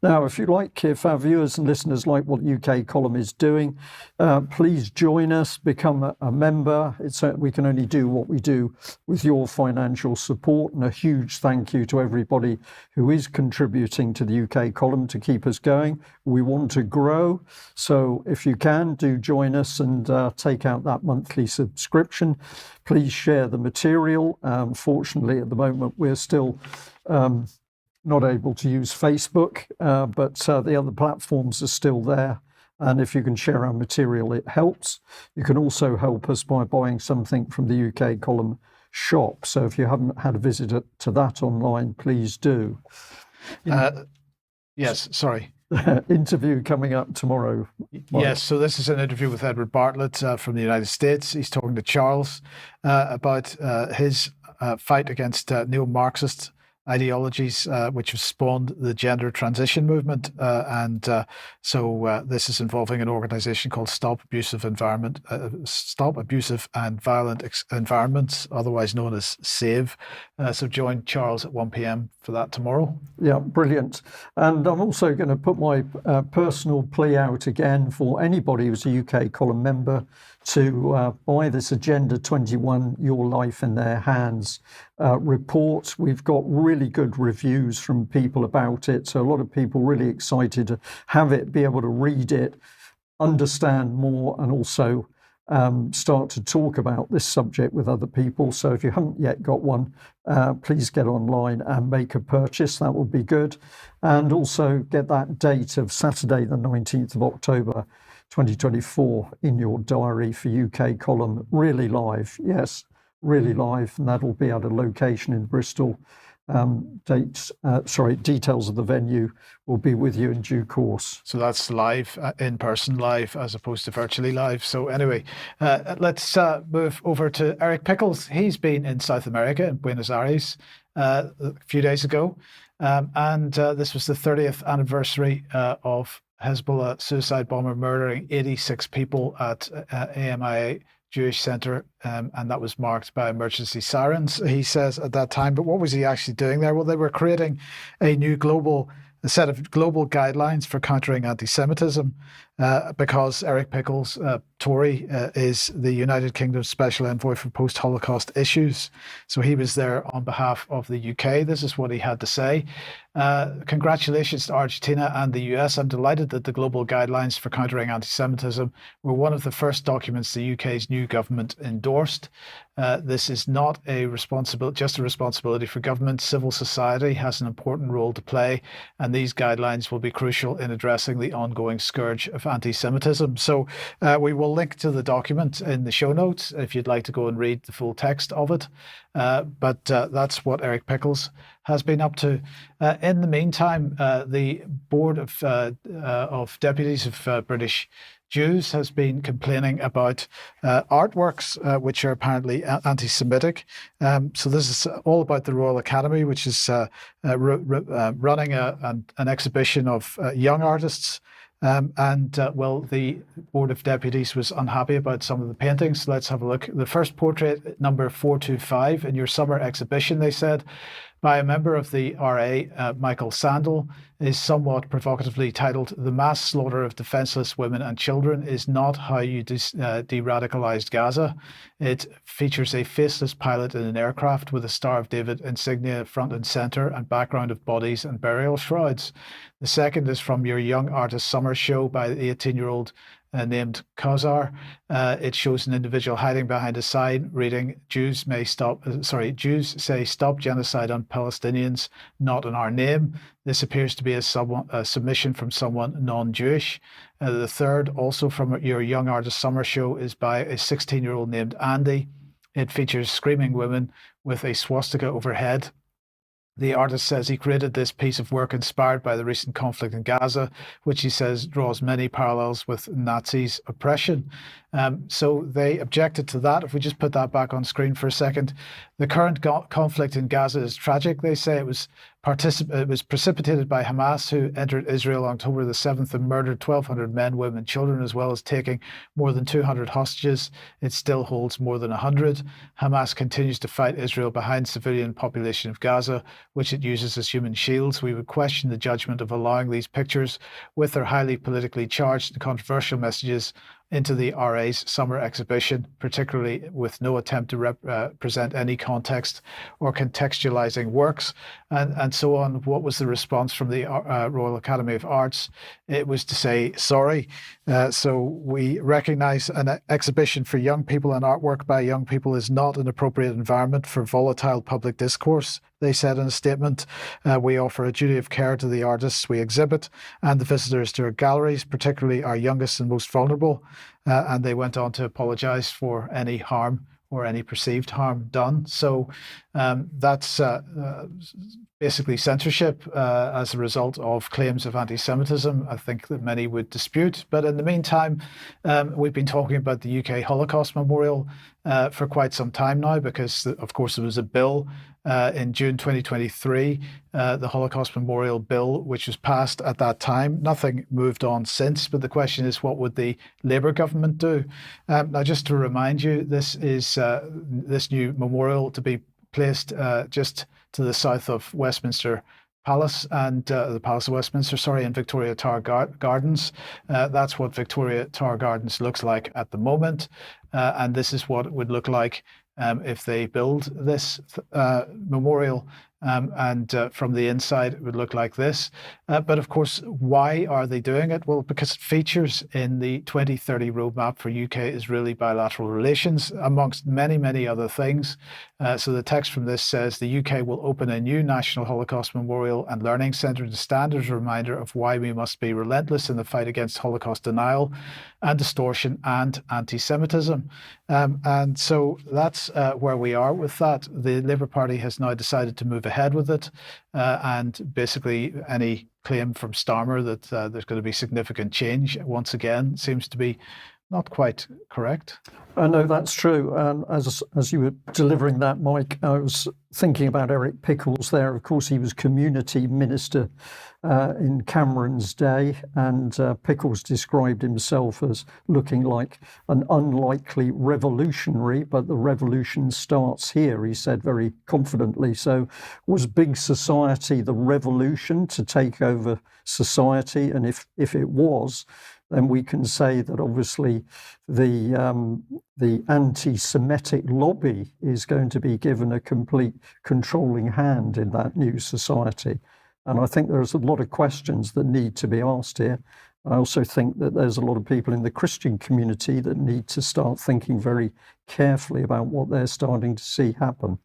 Now, if our viewers and listeners like what UK Column is doing, please join us, become a member. We can only do what we do with your financial support, and a huge thank you to everybody who is contributing to the UK Column to keep us going. We want to grow, so if you can, do join us and take out that monthly subscription. Please share the material. Fortunately, at the moment, we're still not able to use Facebook, but the other platforms are still there. And if you can share our material, it helps. You can also help us by buying something from the UK Column shop. So if you haven't had a visit to that online, please do. Yes, sorry. Interview coming up tomorrow. Mike. Yes, so this is an interview with Edward Bartlett from the United States. He's talking to Charles about his fight against neo-Marxist ideologies, which have spawned the gender transition movement. So this is involving an organization called Stop Abusive and Violent Environments, otherwise known as SAVE. So join Charles at 1 p.m. for that tomorrow. Yeah, brilliant. And I'm also going to put my personal plea out again for anybody who's a UK Column member to buy this Agenda 21, Your Life in Their Hands report. We've got really good reviews from people about it. So a lot of people really excited to have it, be able to read it, understand more, and also start to talk about this subject with other people. So if you haven't yet got one, please get online and make a purchase. That would be good. And also get that date of Saturday, the 19th of October, 2024 in your diary for UK Column, really live. Yes, really live. And that'll be at a location in Bristol. Details of the venue will be with you in due course. So that's live, in person live, as opposed to virtually live. So anyway, let's move over to Eric Pickles. He's been in South America, in Buenos Aires, a few days ago. And this was the 30th anniversary of Hezbollah suicide bomber murdering 86 people at AMIA Jewish Center, and that was marked by emergency sirens, he says, at that time. But what was he actually doing there? Well, they were creating a set of global guidelines for countering anti-Semitism, because Eric Pickles, Tory, is the United Kingdom's Special Envoy for Post-Holocaust Issues. So he was there on behalf of the UK. This is what he had to say. Congratulations to Argentina and the US. I'm delighted that the global guidelines for countering anti-Semitism were one of the first documents the UK's new government endorsed. This is not just a responsibility for government. Civil society has an important role to play, and these guidelines will be crucial in addressing the ongoing scourge of anti-Semitism. So we will link to the document in the show notes if you'd like to go and read the full text of it. But that's what Eric Pickles has been up to. In the meantime, the Board of Deputies of British Jews has been complaining about artworks which are apparently anti-Semitic. So this is all about the Royal Academy, which is running an exhibition of young artists. The Board of Deputies was unhappy about some of the paintings. Let's have a look. The first portrait, number 425, in your summer exhibition, they said, by a member of the RA, Michael Sandel, is somewhat provocatively titled, "The Mass Slaughter of Defenseless Women and Children is Not How You De-Radicalized Gaza." It features a faceless pilot in an aircraft with a Star of David insignia front and center and background of bodies and burial shrouds. The second is from your Young Artist Summer Show by the 18-year-old named Kozar. It shows an individual hiding behind a sign reading, Jews say stop genocide on Palestinians, not in our name. This appears to be a submission from someone non-Jewish. The third, also from your Young Artist Summer Show, is by a 16-year-old named Andy. It features screaming women with a swastika overhead. The artist says he created this piece of work inspired by the recent conflict in Gaza, which he says draws many parallels with Nazis' oppression. So they objected to that. If we just put that back on screen for a second, the current conflict in Gaza is tragic. They say it was precipitated by Hamas, who entered Israel on October the 7th and murdered 1,200 men, women, and children, as well as taking more than 200 hostages. It still holds more than 100. Hamas continues to fight Israel behind civilian population of Gaza, which it uses as human shields. We would question the judgment of allowing these pictures with their highly politically charged and controversial messages into the RA's summer exhibition, particularly with no attempt to present any context or contextualizing works, and so on. What was the response from the Royal Academy of Arts? It was to say sorry. So we recognize an exhibition for young people and artwork by young people is not an appropriate environment for volatile public discourse, they said in a statement. We offer a duty of care to the artists we exhibit and the visitors to our galleries, particularly our youngest and most vulnerable. And they went on to apologise for any harm or any perceived harm done. So that's basically censorship as a result of claims of anti-Semitism, I think that many would dispute. But in the meantime, we've been talking about the UK Holocaust Memorial for quite some time now, because of course there was a bill in June 2023, the Holocaust Memorial Bill, which was passed at that time. Nothing moved on since, but the question is, what would the Labour government do? Now, just to remind you, this is this new memorial to be placed just to the south of Westminster Palace and the Palace of Westminster, sorry, and Victoria Tower Gardens. That's what Victoria Tower Gardens looks like at the moment. And this is what it would look like if they build this memorial. And from the inside, it would look like this. But of course, why are they doing it? Well, because it features in the 2030 roadmap for UK-Israeli bilateral relations, amongst many, many other things. So the text from this says the UK will open a new National Holocaust Memorial and Learning Centre to stand as a reminder of why we must be relentless in the fight against Holocaust denial and distortion and anti-Semitism. And so that's where we are with that. The Labour Party has now decided to move ahead with it, and basically any claim from Starmer that there's going to be significant change once again seems to be not quite correct. No, that's true. And as you were delivering that, Mike, I was thinking about Eric Pickles there. Of course, he was community minister in Cameron's day, and Pickles described himself as looking like an unlikely revolutionary, but the revolution starts here, he said very confidently. So was big society the revolution to take over society? And if it was, then we can say that obviously the anti-Semitic lobby is going to be given a complete controlling hand in that new society. And I think there's a lot of questions that need to be asked here. I also think that there's a lot of people in the Christian community that need to start thinking very carefully about what they're starting to see happen.